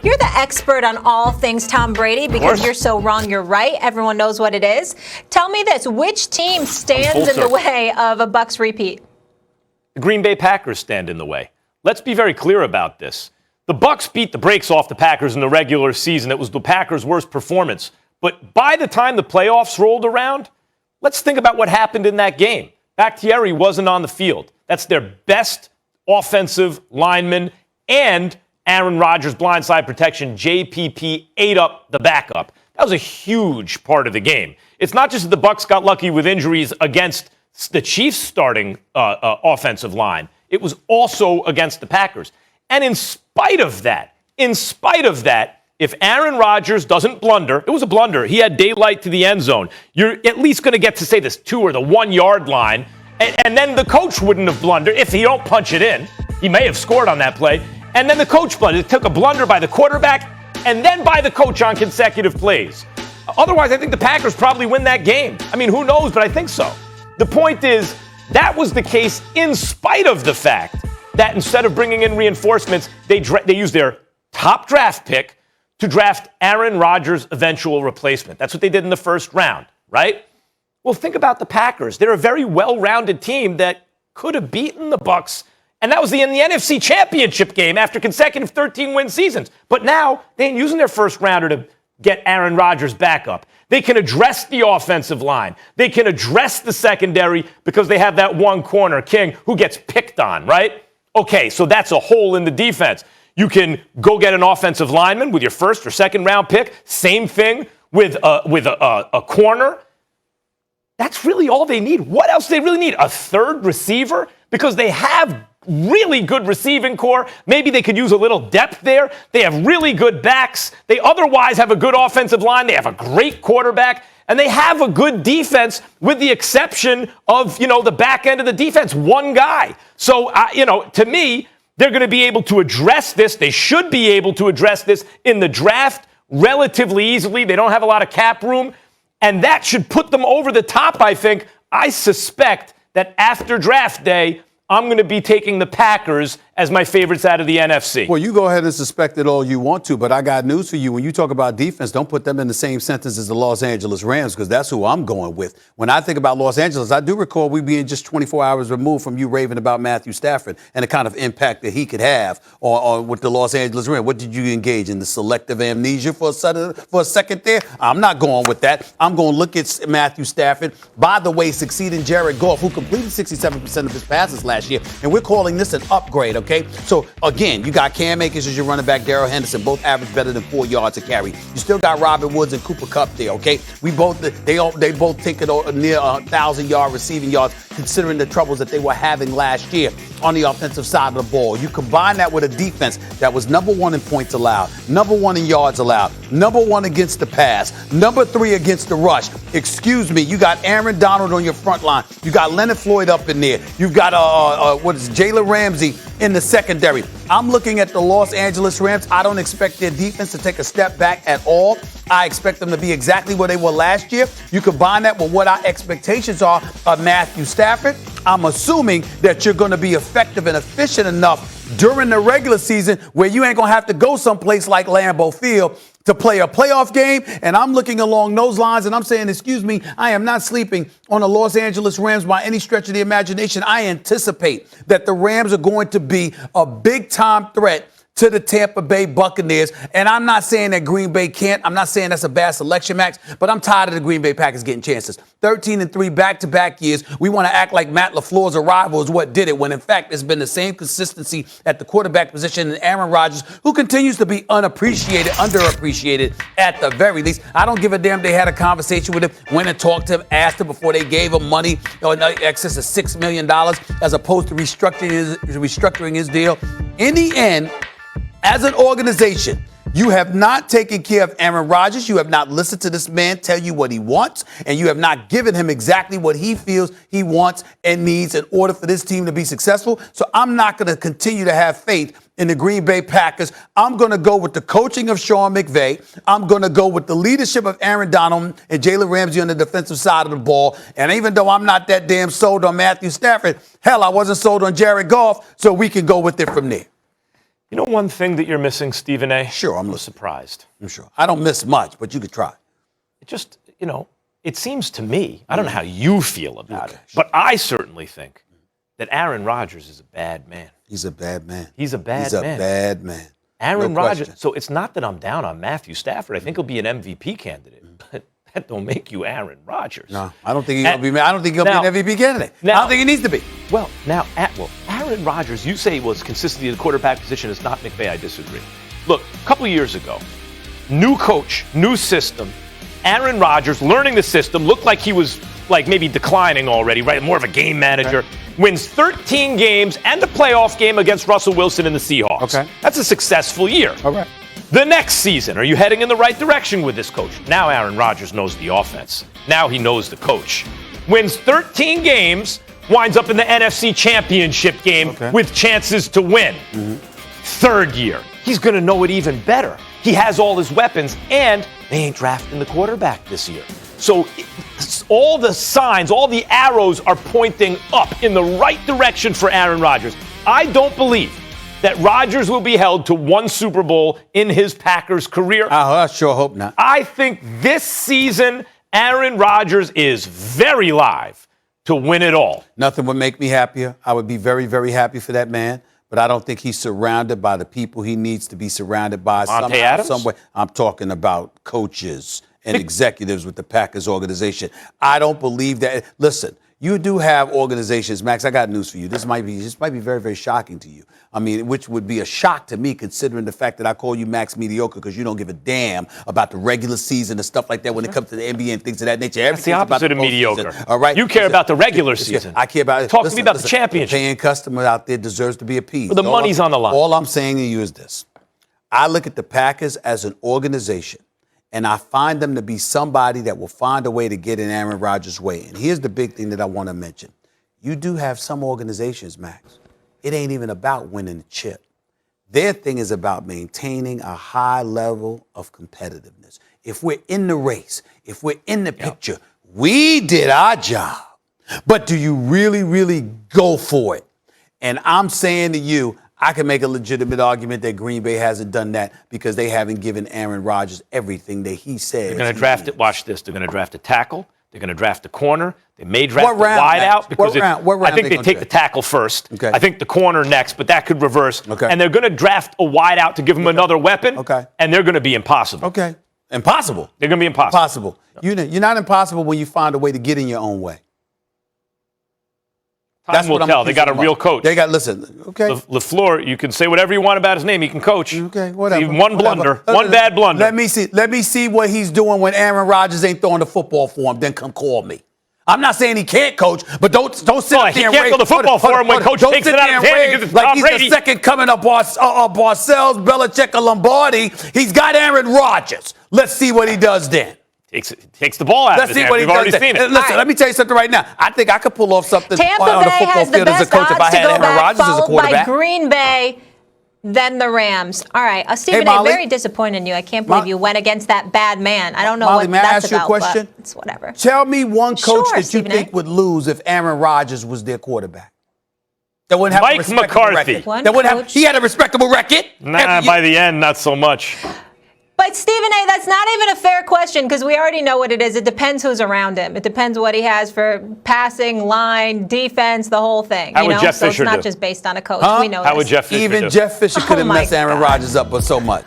You're the expert on all things Tom Brady because you're so wrong, you're right. Everyone knows what it is. Tell me this, which team stands in the way of a Bucs repeat? The Green Bay Packers stand in the way. Let's be very clear about this. The Bucs beat the brakes off the Packers in the regular season. It was the Packers' worst performance. But by the time the playoffs rolled around, let's think about what happened in that game. Bakhtiari wasn't on the field. That's their best offensive lineman, and Aaron Rodgers' blindside protection, JPP, ate up the backup. That was a huge part of the game. It's not just that the Bucs got lucky with injuries against the Chiefs' starting offensive line. It was also against the Packers. And in spite of that, if Aaron Rodgers doesn't blunder, it was a blunder. He had daylight to the end zone. You're at least going to get to, say, this 2 or the 1 yard line. And then the coach wouldn't have blundered if he don't punch it in. He may have scored on that play. And then the coach blundered. It took a blunder by the quarterback and then by the coach on consecutive plays. Otherwise, I think the Packers probably win that game. I mean, who knows, but I think so. The point is, that was the case in spite of the fact that instead of bringing in reinforcements, they used their top draft pick to draft Aaron Rodgers' eventual replacement. That's what they did in the first round, right? Well, think about the Packers. They're a very well-rounded team that could have beaten the Bucs. And that was in the NFC Championship game after consecutive 13-win seasons. But now they ain't using their first rounder to get Aaron Rodgers back up. They can address the offensive line. They can address the secondary because they have that one corner, King, who gets picked on, right? Okay, so that's a hole in the defense. You can go get an offensive lineman with your first or second round pick. Same thing with a corner. That's really all they need. What else do they really need? A third receiver? Because they have really good receiving core. Maybe they could use a little depth there. They have really good backs. They otherwise have a good offensive line. They have a great quarterback. And they have a good defense with the exception of, the back end of the defense, one guy. So, to me, they're going to be able to address this. They should be able to address this in the draft relatively easily. They don't have a lot of cap room. And that should put them over the top, I think. I suspect that after draft day, I'm going to be taking the Packers as my favorites out of the NFC. Well, you go ahead and suspect it all you want to, but I got news for you. When you talk about defense, don't put them in the same sentence as the Los Angeles Rams, because that's who I'm going with. When I think about Los Angeles, I do recall we being just 24 hours removed from you raving about Matthew Stafford and the kind of impact that he could have on with the Los Angeles Rams. What did you engage in? The selective amnesia for a second there? I'm not going with that. I'm going to look at Matthew Stafford, by the way, succeeding Jared Goff, who completed 67% of his passes last year, and we're calling this an upgrade, okay? So, again, you got Cam Akers as your running back, Darrell Henderson, both average better than 4 yards a carry. You still got Robert Woods and Cooper Kupp there, okay? They both take it near 1,000-yard receiving yards, considering the troubles that they were having last year on the offensive side of the ball. You combine that with a defense that was number 1 in points allowed, number 1 in yards allowed, number 1 against the pass, number 3 against the rush. Excuse me, you got Aaron Donald on your front line. You got Leonard Floyd up in there. You've got Jalen Ramsey in the secondary. I'm looking at the Los Angeles Rams. I don't expect their defense to take a step back at all. I expect them to be exactly where they were last year. You combine that with what our expectations are of Matthew Stafford. I'm assuming that you're going to be effective and efficient enough during the regular season where you ain't going to have to go someplace like Lambeau Field to play a playoff game. And I'm looking along those lines and I'm saying, excuse me, I am not sleeping on the Los Angeles Rams by any stretch of the imagination. I anticipate that the Rams are going to be a big-time threat to the Tampa Bay Buccaneers. And I'm not saying that Green Bay can't. I'm not saying that's a bad selection, Max, but I'm tired of the Green Bay Packers getting chances. 13-3 back-to-back years. We want to act like Matt LaFleur's arrival is what did it, when in fact it's been the same consistency at the quarterback position and Aaron Rodgers, who continues to be unappreciated, underappreciated at the very least. I don't give a damn they had a conversation with him, went and talked to him, asked him before they gave him money, in excess of $6 million, as opposed to restructuring his deal. In the end, as an organization, you have not taken care of Aaron Rodgers. You have not listened to this man tell you what he wants, and you have not given him exactly what he feels he wants and needs in order for this team to be successful. So I'm not going to continue to have faith in the Green Bay Packers. I'm going to go with the coaching of Sean McVay. I'm going to go with the leadership of Aaron Donald and Jalen Ramsey on the defensive side of the ball. And even though I'm not that damn sold on Matthew Stafford, hell, I wasn't sold on Jared Goff, so we can go with it from there. You know one thing that you're missing, Stephen A? Sure, I'm surprised. I'm sure. I don't miss much, but you could try. It just, it seems to me, I don't know how you feel about it, but I certainly think that Aaron Rodgers is a bad man. He's a bad man. He's a bad man. He's a bad man. Aaron No Rodgers. question. So it's not that I'm down on Matthew Stafford. I think he'll be an MVP candidate, but that don't make you Aaron Rodgers. No, I don't think he'll be. I don't think he'll be an MVP candidate. I don't think he needs to be. Well, Aaron Rodgers, you say was consistently the quarterback position is not McVay. I disagree. Look, a couple of years ago, new coach, new system. Aaron Rodgers learning the system, looked like he was maybe declining already, right? More of a game manager. Okay. Wins 13 games and the playoff game against Russell Wilson and the Seahawks. Okay. That's a successful year. All right. The next season, are you heading in the right direction with this coach? Now Aaron Rodgers knows the offense. Now he knows the coach. Wins 13 games, winds up in the NFC Championship game with chances to win. Mm-hmm. Third year, he's going to know it even better. He has all his weapons, and they ain't drafting the quarterback this year. So all the signs, all the arrows are pointing up in the right direction for Aaron Rodgers. I don't believe that Rodgers will be held to one Super Bowl in his Packers career. I sure hope not. I think this season, Aaron Rodgers is very live to win it all. Nothing would make me happier. I would be very, very happy for that man. But I don't think he's surrounded by the people he needs to be surrounded by. Some way. I'm talking about coaches and executives with the Packers organization. I don't believe that. Listen, you do have organizations, Max. I got news for you. This might be very, very shocking to you. I mean, which would be a shock to me considering the fact that I call you Max mediocre because you don't give a damn about the regular season and stuff like that when it comes to the NBA and things of that nature. That's the opposite of mediocre. All right? You care about the regular season. I care about it. Talk to me about the championship. The paying customer out there deserves to be appeased. Well, the money's on the line. All I'm saying to you is this. I look at the Packers as an organization, and I find them to be somebody that will find a way to get in Aaron Rodgers' way. And here's the big thing that I want to mention. You do have some organizations, Max. It ain't even about winning the chip. Their thing is about maintaining a high level of competitiveness. If we're in the race, if we're in the picture, we did our job. But do you really, really go for it? And I'm saying to you, I can make a legitimate argument that Green Bay hasn't done that because they haven't given Aaron Rodgers everything that he says. They're going to draft it. Watch this. They're going to draft a tackle. They're going to draft a corner. They may draft the wide out because I think they take the tackle first. Okay. I think the corner next, but that could reverse. Okay. And they're going to draft a wide out to give him another weapon. Okay. And they're going to be impossible. Okay. Impossible. They're going to be impossible. Impossible. No. You're not impossible when you find a way to get in your own way. That's what I'm tell. They got a real coach. They got, listen, okay. LaFleur, you can say whatever you want about his name. He can coach. Okay, whatever. One blunder, one bad blunder. Let me see what he's doing when Aaron Rodgers ain't throwing the football for him. Then come call me. I'm not saying he can't coach, but don't sit up there and he can't throw the football for him when coach takes it out of his hand because it's like Tom he's Brady. the second coming of Parcells, Belichick, or Lombardi. He's got Aaron Rodgers. Let's see what he does then. Takes the ball out of his hand. We've already seen it. Listen, let me tell you something right now. I think I could pull off something Tampa on the Bay football has the field as a best coach if I odds to had go Aaron back, Rodgers as a followed quarterback. by Green Bay, then the Rams. All right, Stephen A., Molly. very disappointed in you. I can't believe you went against that bad man. I don't know Molly, what may I that's ask you a about, question? but it's whatever. Tell me one coach Sure, that you Stephen think A. would lose if Aaron Rodgers was their quarterback. That wouldn't have Mike a respectable McCarthy. record. He had a respectable record. Nah, by the end, not so much. But Stephen A., that's not even a fair question because we already know what it is. It depends who's around him. It depends what he has for passing, line, defense, the whole thing. How would Jeff Fisher So it's not do? just based on a coach. Huh? We know How this. would Jeff Fisher do? Even Jeff Fisher could have Oh my messed Aaron God. Rodgers up but so much.